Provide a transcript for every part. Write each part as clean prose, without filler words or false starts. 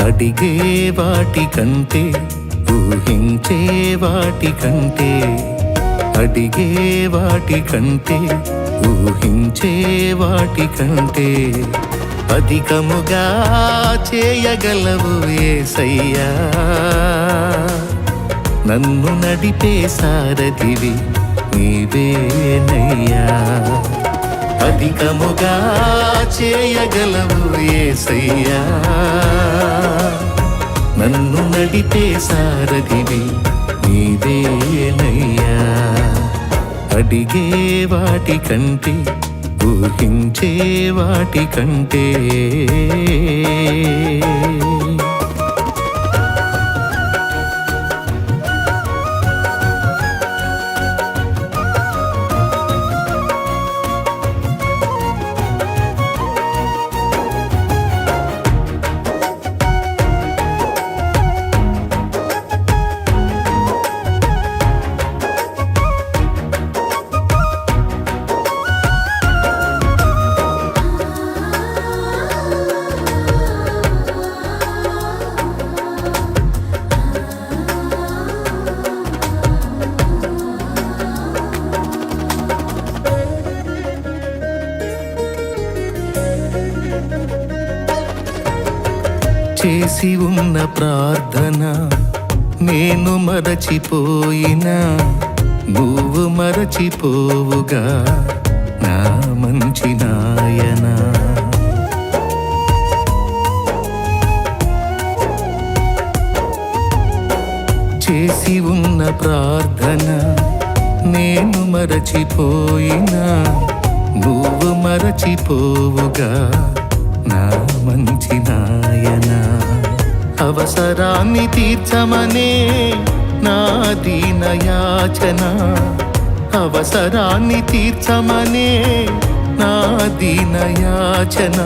అడిగే వాటి కంటే ఊహించే వాటి కంటే అడిగే వాటి కంటే ఊహించే వాటి కంటే అధికముగా చేయగలవు యేసయ్యా. నన్ను నడిపే సారథివి నీవేనయ్యా. అధికముగా చేయగలవు యేసయ్యా. నన్ను నడిపే సారథివి నీవేనయ్యా. అడిగే వాటి కంటే ఊహించే వాటి కంటే చేసి ఉన్న ప్రార్థన నేను మరచిపోయినా నువ్వు మరచిపోవుగా నా మంచి నాయనా. చేసి ఉన్న ప్రార్థన నేను మరచిపోయినా నువ్వు మరచిపోవుగా నా మంచి నాయనా. అవసరాన్ని తీర్చమనే నా దీన యాచన. అవసరాన్ని తీర్చమనే నా దీన యాచన.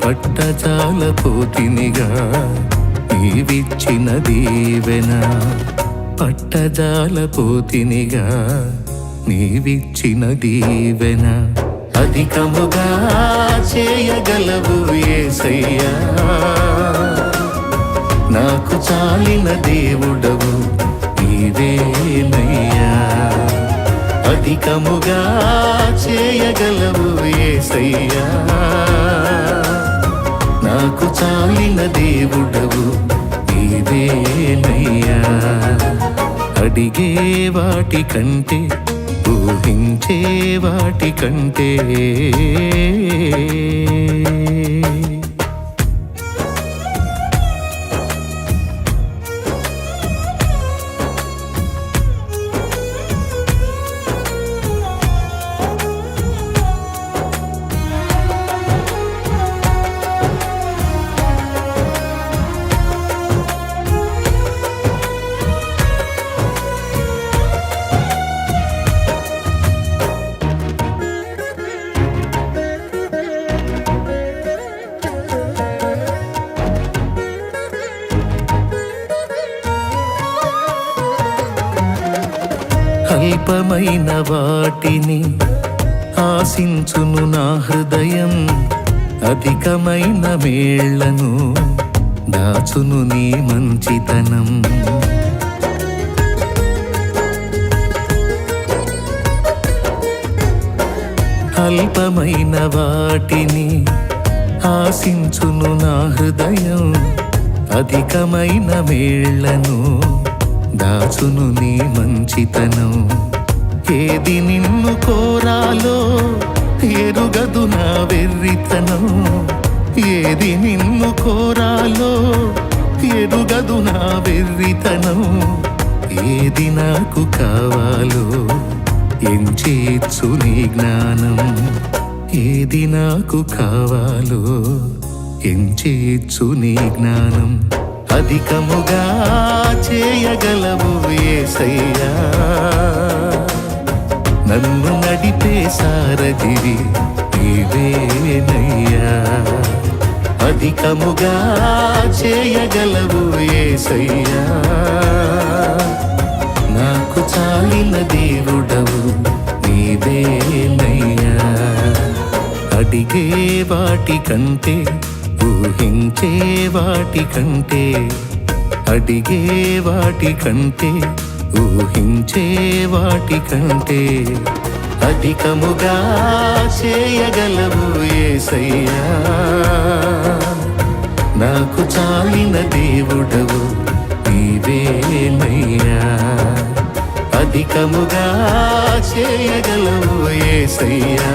పట్టజాలపోతినిగా నీవిచ్చిన దీవెన. పట్టజాలపోతినిగా నీవిచ్చిన దీవెన. అధికముగా చేయగలవు యేసయ్యా. నాకు చాలిన దేవుడవు నీవేనయ్యా. అధికముగా చేయగలవు యేసయ్యా. నాకు చాలిన దేవుడవు నీవేనయ్యా. అడిగే వాటి కంటే ఊహించే వాటి కంటే అల్పమైన వాటిని ఆశించును నా హృదయం. అధికమైన మేళ్లను దాచును నీ మంచితనం. అల్పమైన వాటిని ఆశించును నా హృదయం. అధికమైన మేళ్లను దాచు దాచును నీ మంచితనం. ఏది నిన్ను కోరాలో ఎరుగదు నా వెర్రితనం. ఏది నిన్ను కోరాలో ఎరుగదు నా వెర్రితనం. ఏది నాకు కావాలో ఎంచేచ్చు నీ జ్ఞానం. ఏది నాకు కావాలో ఎంచేచ్చు నీ జ్ఞానం. అధికముగా చేయగలవు యేసయ్యా, నన్ను నడిపే సారథివి నీవేనయ్యా. అధికముగా చేయగలవు యేసయ్యా, నాకు చాలిన దేవుడవు నీవేనయ్యా. అడిగే వాటి కంటే ఊహించే వాటి కంటే, అడిగే వాటి కంటే ఊహించే వాటి కంటే అధికముగా చేయగలవు యేసయ్యా, నాకు చాలిన దేవుడవు నీవేనయ్యా. అధికముగా చేయగలవు యేసయ్యా,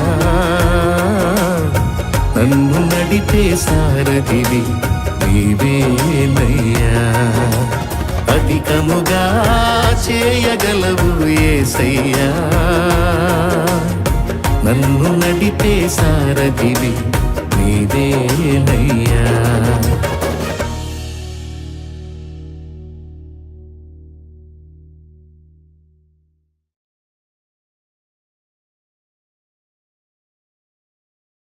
నన్ను నడిపే సారథివి నీవేనయ్యా. అధికముగా చేయగలవు యేసయ్యా, నన్ను నడిపే సారథివి నీవేనయ్యా.